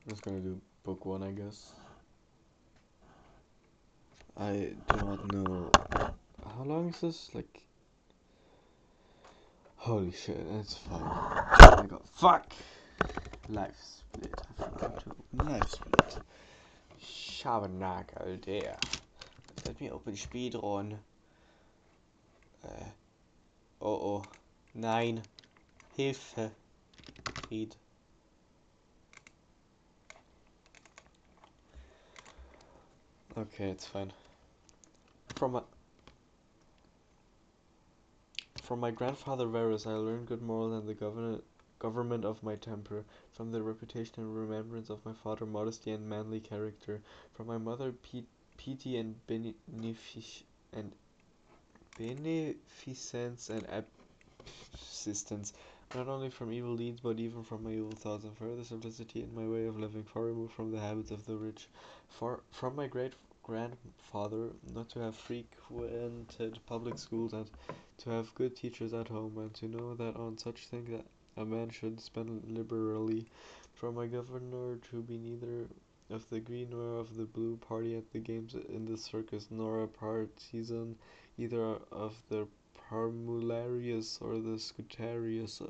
I'm just gonna do book one, I guess. I do not know. How long is this? Like, holy shit, it's fine. Oh my god, fuck! Life split. I forgot to open life split. Schabernakel, der. Let me open speedrun. Oh oh. Nein. Hilfe. Read. Okay, it's fine. From a From my grandfather Varus I learned good morals and the government of my temper. From the reputation and remembrance of my father modesty and manly character. From my mother piety and and beneficence and absistence, not only from evil deeds but even from my evil thoughts, and further simplicity in my way of living, far removed from the habits of the rich. For from my great grandfather not to have frequented public schools and to have good teachers at home, and to know that on such things that a man should spend liberally. From my governor to be neither of the green nor of the blue party at the games in the circus, nor a partisan either of the Parmularius or the Scutarius,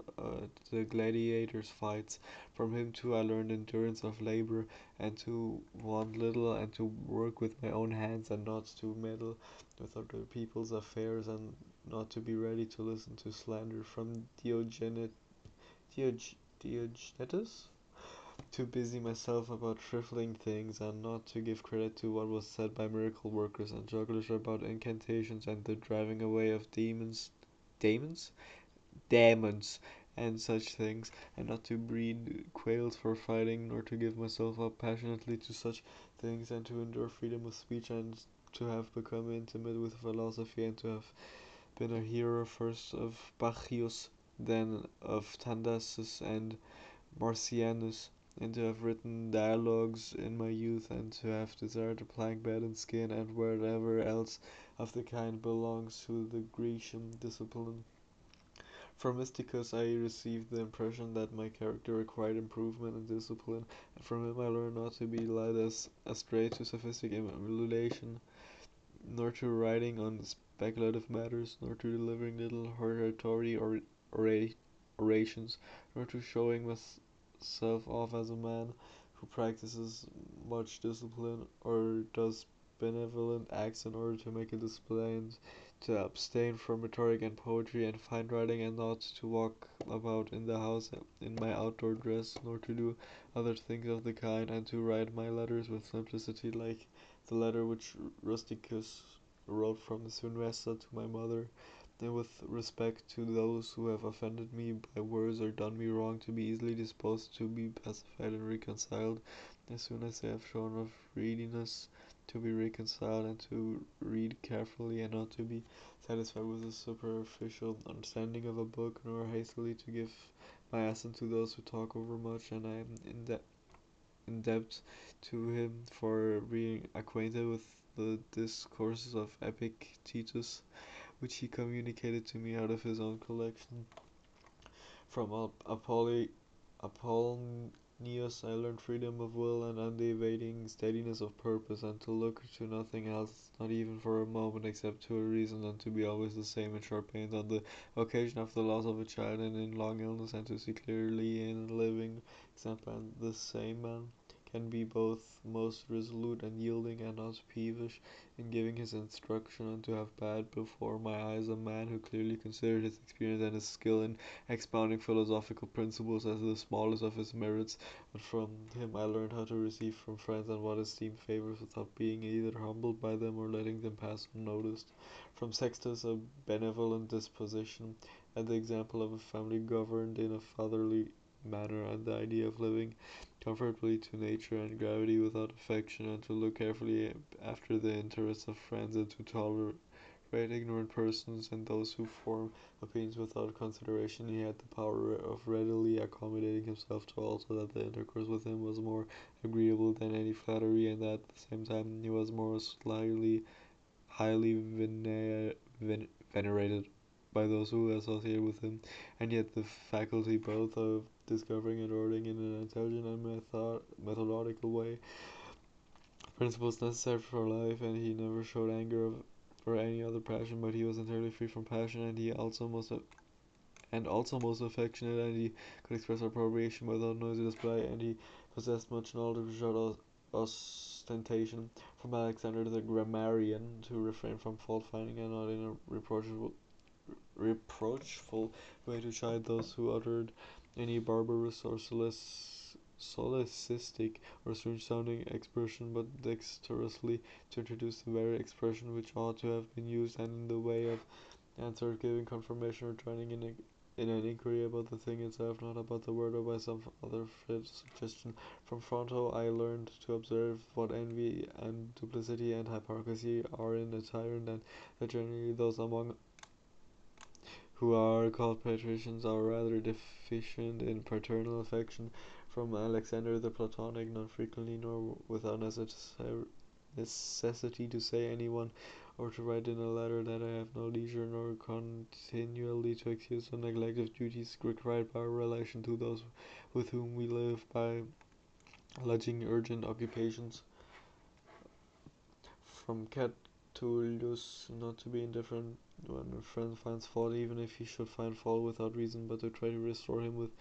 the gladiators' fights. From him too I learned endurance of labor, and to want little, and to work with my own hands, and not to meddle with other people's affairs, and not to be ready to listen to slander. From Diogenetus to busy myself about trifling things, and not to give credit to what was said by miracle workers and jugglers about incantations and the driving away of demons, demons, and such things, and not to breed quails for fighting, nor to give myself up passionately to such things, and to endure freedom of speech, and to have become intimate with philosophy, and to have been a hearer first of Bacchius, then of Tandasus and Marcianus, and to have written dialogues in my youth, and to have desired a plank bed and skin, and whatever else of the kind belongs to the Grecian discipline. From Mysticus I received the impression that my character required improvement and discipline, and from him I learned not to be led astray to sophistic emulation, nor to writing on speculative matters, nor to delivering little hortatory or orations, nor to showing myself off as a man who practices much discipline, or does benevolent acts in order to make a display, and to abstain from rhetoric and poetry and fine writing, and not to walk about in the house in my outdoor dress, nor to do other things of the kind, and to write my letters with simplicity, like the letter which Rusticus wrote from Sunvesta to my mother, and with respect to those who have offended me by words or done me wrong, to be easily disposed to be pacified and reconciled, as soon as they have shown of readiness to be reconciled, and to read carefully, and not to be satisfied with a superficial understanding of a book, nor hastily to give my assent to those who talk over much, and I am in debt to him for being acquainted with the discourses of Epictetus, which he communicated to me out of his own collection. From Apollonius I learned freedom of will and undeviating steadiness of purpose, and to look to nothing else, not even for a moment, except to a reason, and to be always the same in sharp pains on the occasion of the loss of a child and in long illness, and to see clearly in living example, and the same man can be both most resolute and yielding, and not peevish in giving his instruction, and to have bad before my eyes a man who clearly considered his experience and his skill in expounding philosophical principles as the smallest of his merits, but from him I learned how to receive from friends and what esteemed favors without being either humbled by them or letting them pass unnoticed. From Sextus a benevolent disposition, and the example of a family governed in a fatherly manner, and the idea of living comfortably to nature and gravity without affection, and to look carefully after the interests of friends, and to tolerate ignorant persons and those who form opinions without consideration. He had the power of readily accommodating himself to all, so that the intercourse with him was more agreeable than any flattery, and at the same time he was more highly venerated. by those who associate with him, and yet the faculty both of discovering and ordering in an intelligent and methodical way principles necessary for life, and he never showed anger or any other passion, but he was entirely free from passion, and he also most affectionate, and he could express approbation without noisy display, and he possessed much knowledge without ostentation. From Alexander the grammarian to refrain from fault finding and not in a reproachful way to chide those who uttered any barbarous or solecistic or strange sounding expression, but dexterously to introduce the very expression which ought to have been used, and in the way of answer giving confirmation or training in an inquiry about the thing itself, not about the word or by some other suggestion. From Fronto I learned to observe what envy and duplicity and hypocrisy are in a tyrant, and that generally those among who are called patricians are rather deficient in paternal affection. From Alexander the Platonic, not frequently nor without necessity to say anyone or to write in a letter that I have no leisure nor continually to excuse the neglect of duties required by our relation to those with whom we live by alleging urgent occupations. From Catullus, not to be indifferent when a friend finds fault, even if he should find fault without reason, but to try to restore him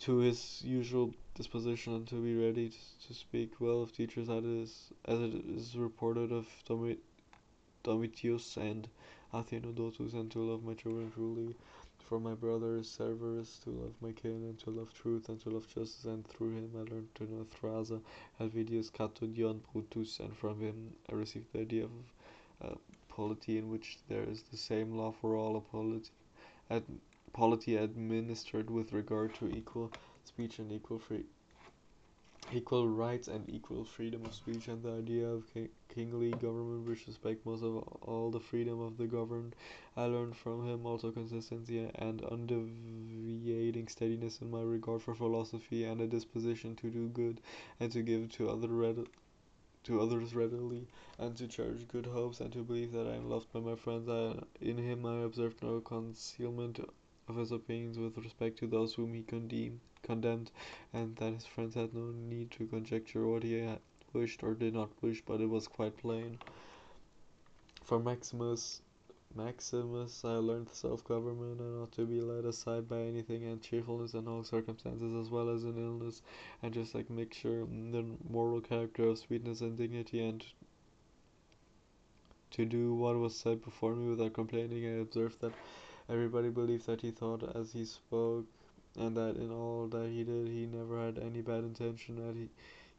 to his usual disposition, and to be ready to speak well of teachers, as it is reported of Domitius and Athenodotus, and to love my children truly. For my brother Severus, to love my kin, and to love truth, and to love justice, and through him I learned to know Thrasa, Helvidius, Cato, Dion, Brutus, and from him I received the idea of polity, in which there is the same law for all, a polity administered with regard to equal speech and equal rights and equal freedom of speech, and the idea of kingly government which respect most of all the freedom of the governed. I learned from him also consistency and undeviating steadiness in my regard for philosophy, and a disposition to do good and to give to others readily, and to cherish good hopes, and to believe that I am loved by my friends. In him I observed no concealment of his opinions with respect to those whom he condemned, and that his friends had no need to conjecture what he had wished or did not wish, but it was quite plain. From Maximus I learned self-government, and not to be led aside by anything, and cheerfulness in all circumstances as well as in illness, and just like mixture, the moral character of sweetness and dignity, and to do what was said before me without complaining. I observed that everybody believed that he thought as he spoke, and that in all that he did he never had any bad intention, that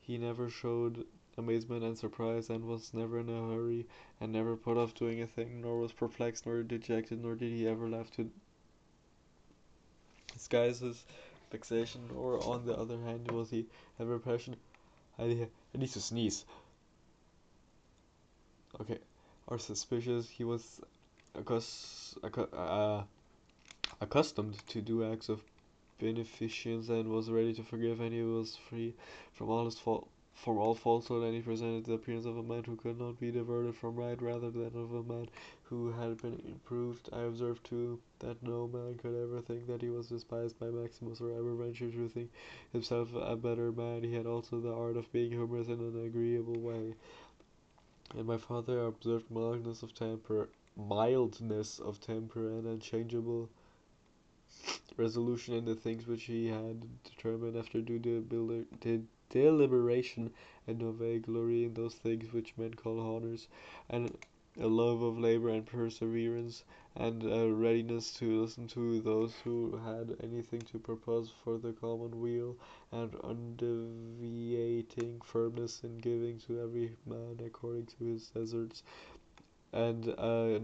he never showed amazement and surprise, and was never in a hurry, and never put off doing a thing, nor was perplexed, nor dejected, nor did he ever laugh to disguise his vexation, or on the other hand was he ever passionate. I need to sneeze. Okay. Or suspicious. He was accustomed to do acts of beneficence, and was ready to forgive, and he was free from all his from all falsehood, and he presented the appearance of a man who could not be diverted from right, rather than of a man who had been improved. I observed too that no man could ever think that he was despised by Maximus, or ever venture to think himself a better man. He had also the art of being humorous in an agreeable way. And my father observed mildness of temper, and unchangeable resolution in the things which he had determined after due deliberation, and no vague glory in those things which men call honors, and a love of labor and perseverance, and a readiness to listen to those who had anything to propose for the common weal, and undeviating firmness in giving to every man according to his deserts, and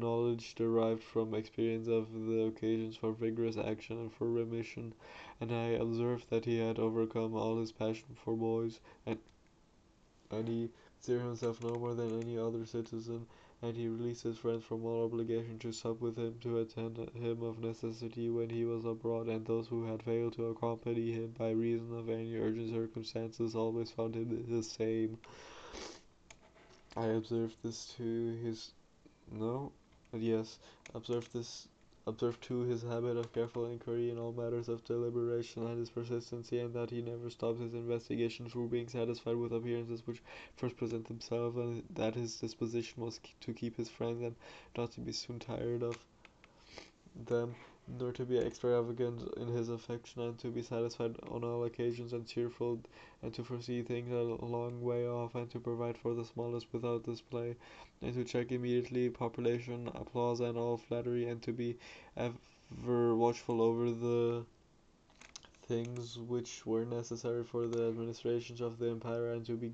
knowledge derived from experience of the occasions for vigorous action and for remission. And I observed that he had overcome all his passion for boys, and he considered himself no more than any other citizen, and he released his friends from all obligation to sup with him, to attend him of necessity when he was abroad, and those who had failed to accompany him by reason of any urgent circumstances always found him the same. I observed this to his no, yes, observed this observed too his habit of careful inquiry in all matters of deliberation, and his persistency, and that he never stopped his investigation through being satisfied with appearances which first present themselves, and that his disposition was to keep his friends and not to be soon tired of them, nor to be extravagant in his affection, and to be satisfied on all occasions and cheerful, and to foresee things a long way off, and to provide for the smallest without display, and to check immediately population, applause, and all flattery, and to be ever watchful over the things which were necessary for the administration of the empire, and to be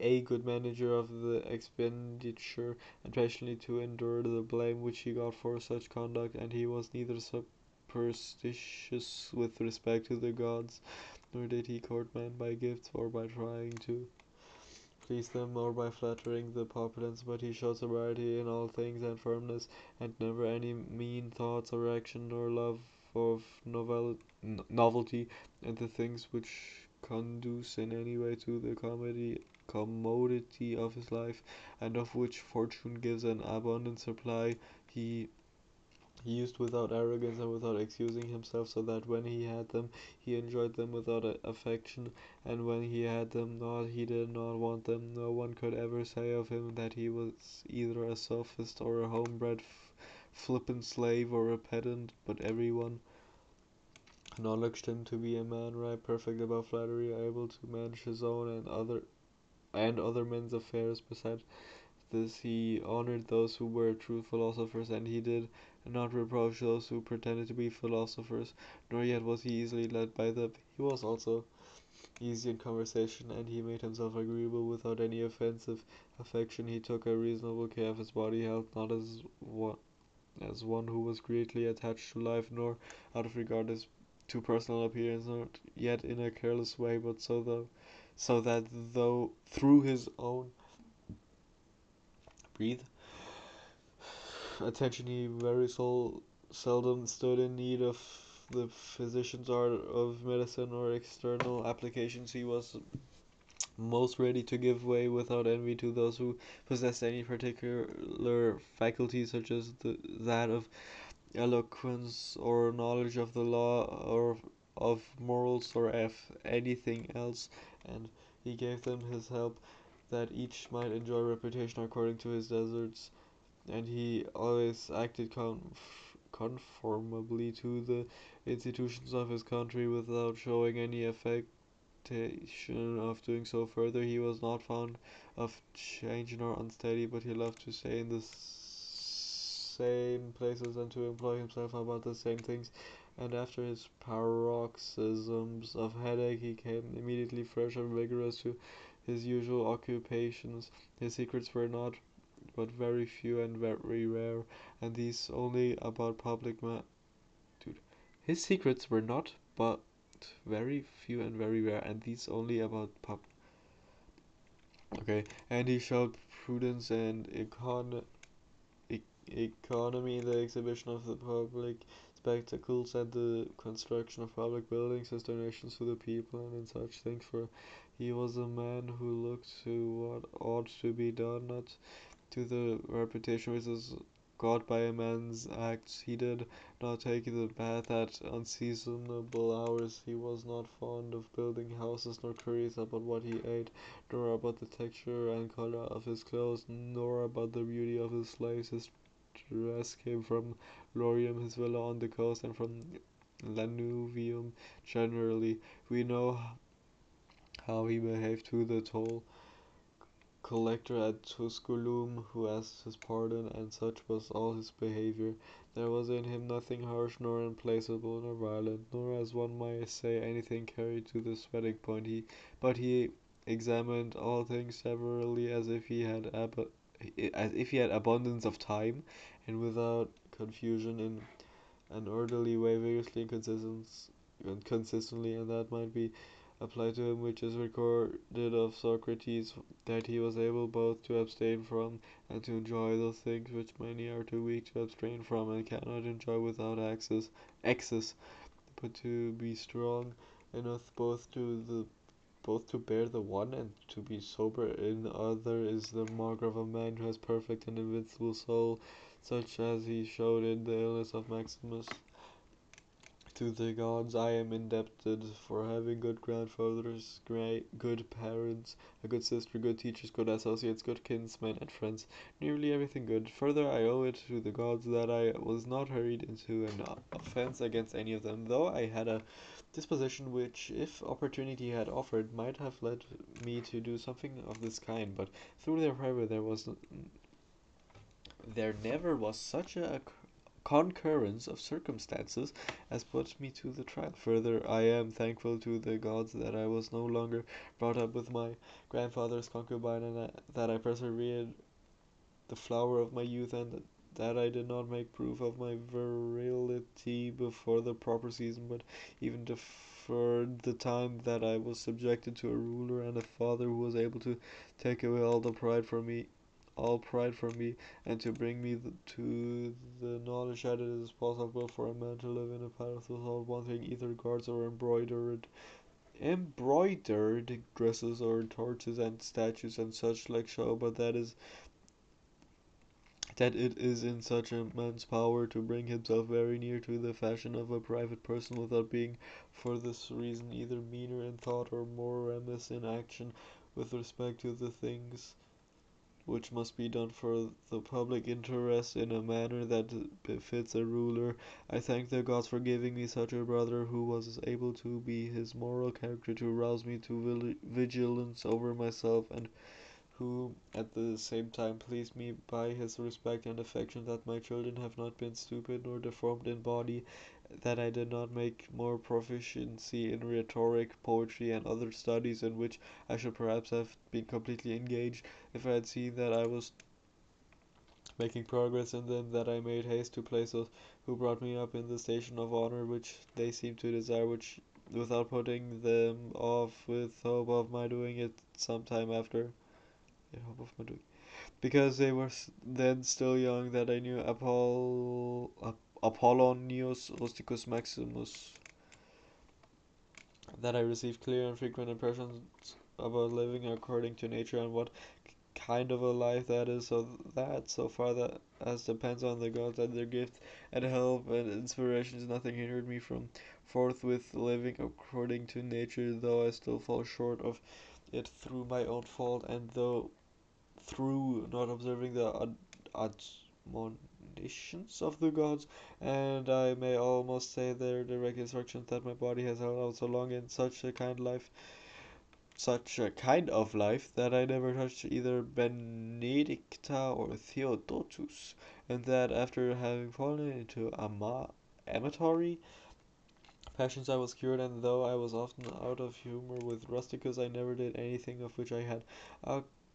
a good manager of the expenditure, and patiently to endure the blame which he got for such conduct. And he was neither superstitious with respect to the gods, nor did he court men by gifts, or by trying to please them, or by flattering the populace, but he showed sobriety in all things, and firmness, and never any mean thoughts or action, nor love of novelty, and the things which conduce in any way to the commodity of his life, and of which fortune gives an abundant supply, he he used without arrogance and without excusing himself, so that when he had them, he enjoyed them without affection, and when he had them not, he did not want them. No one could ever say of him that he was either a sophist or a homebred flippant slave or a pedant, but everyone acknowledged him to be a man right perfect above flattery, able to manage his own and other men's affairs. Besides this, he honored those who were true philosophers, and he did not reproach those who pretended to be philosophers, nor yet was he easily led by them. He was also easy in conversation, and he made himself agreeable without any offensive affection. He took a reasonable care of his body health, not as one who was greatly attached to life, nor out of regard to personal appearance, nor yet in a careless way, but so that though through his own breathe attention he very seldom stood in need of the physician's art of medicine or external applications. He was most ready to give way without envy to those who possessed any particular faculty, such as that of eloquence or knowledge of the law or of morals or anything else, and he gave them his help that each might enjoy reputation according to his deserts, and he always acted conformably to the institutions of his country without showing any affectation of doing so. Further, he was not fond of change nor unsteady, but he loved to stay in the same places and to employ himself about the same things. And after his paroxysms of headache, he came immediately fresh and vigorous to his usual occupations. His secrets were not but very few and very rare, and these only about dude. His secrets were not but very few and very rare, and these only about Okay, and he showed prudence and economy in the exhibition of the public spectacles and the construction of public buildings as donations to the people and in such things, for he was a man who looked to what ought to be done, not to the reputation which is got by a man's acts. He did not take the bath at unseasonable hours. He was not fond of building houses, nor curious about what he ate, nor about the texture and color of his clothes, nor about the beauty of his slaves. His dress came from Lorium, his villa on the coast, and from Lanuvium generally. We know how he behaved to the toll collector at Tusculum, who asked his pardon, and such was all his behavior. There was in him nothing harsh, nor implacable, nor violent, nor, as one might say, anything carried to the sweating point. But he examined all things severally, as if he had abundance of time, and without confusion, in an orderly way, vigorously and consistently, and that might be applied to him which is recorded of Socrates, that he was able both to abstain from and to enjoy those things which many are too weak to abstain from and cannot enjoy without excess, but to be strong enough both to bear the one and to be sober in the other is the mark of a man who has perfect and invincible soul. such as he showed in the illness of Maximus. To the gods I am indebted for having good grandfathers, great good parents, a good sister, good teachers, good associates, good kinsmen and friends, nearly everything good. Further, I owe it to the gods that I was not hurried into an offense against any of them, though I had a disposition which, if opportunity had offered, might have led me to do something of this kind. But through their favor there never was such a concurrence of circumstances as put me to the trial. Further, I am thankful to the gods that I was no longer brought up with my grandfather's concubine, and that I persevered the flower of my youth, and that I did not make proof of my virility before the proper season, but even deferred the time that I was subjected to a ruler and a father who was able to take away all pride from me, and to bring me to the knowledge that it is possible for a man to live in a palace without wanting either guards or embroidered dresses or torches and statues and such like show, but that it is in such a man's power to bring himself very near to the fashion of a private person without being for this reason either meaner in thought or more remiss in action with respect to the things which must be done for the public interest in a manner that befits a ruler. I thank the gods for giving me such a brother who was able to be his moral character to rouse me to vigilance over myself, and who at the same time pleased me by his respect and affection, that my children have not been stupid nor deformed in body, that I did not make more proficiency in rhetoric, poetry, and other studies in which I should perhaps have been completely engaged if I had seen that I was making progress in them, that I made haste to place those who brought me up in the station of honor which they seemed to desire, which without putting them off with hope of my doing it some time after. In hope of my doing, because they were then still young, that I knew Apollonius Rusticus Maximus, that I received clear and frequent impressions about living according to nature and what kind of a life that is, so that so far that as depends on the gods and their gift and help and inspirations, nothing hindered me from forthwith living according to nature, though I still fall short of it through my own fault, and though through not observing the admonitions of the gods, and I may almost say their direct instructions, that my body has held out so long in such a kind of life that I never touched either Benedicta or Theodotus, and that after having fallen into amatory passions I was cured, and though I was often out of humor with Rusticus, I never did anything of which I had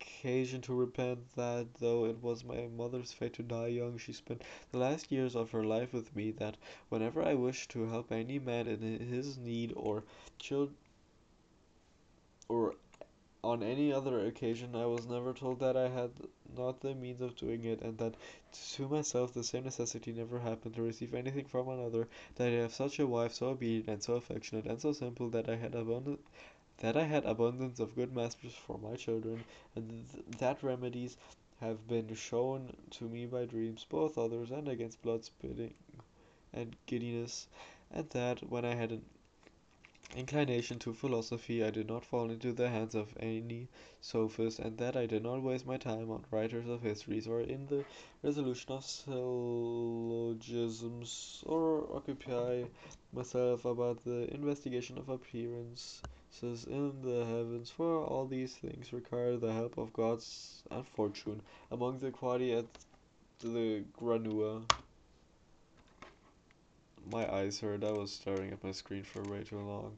occasion to repent, that though it was my mother's fate to die young, she spent the last years of her life with me, that whenever I wished to help any man in his need, or on any other occasion, I was never told that I had not the means of doing it, and that to myself the same necessity never happened to receive anything from another, that I have such a wife, so obedient and so affectionate and so simple, that I had abundance of good masters for my children, and that remedies have been shown to me by dreams, both others and against blood spitting and giddiness, and that when I had an inclination to philosophy, I did not fall into the hands of any sophist, and that I did not waste my time on writers of histories, or in the resolution of syllogisms, or occupy myself about the investigation of appearances in the heavens, for all these things require the help of gods and fortune. Among the quadi at the granua, my eyes hurt. I was staring at my screen for way too long.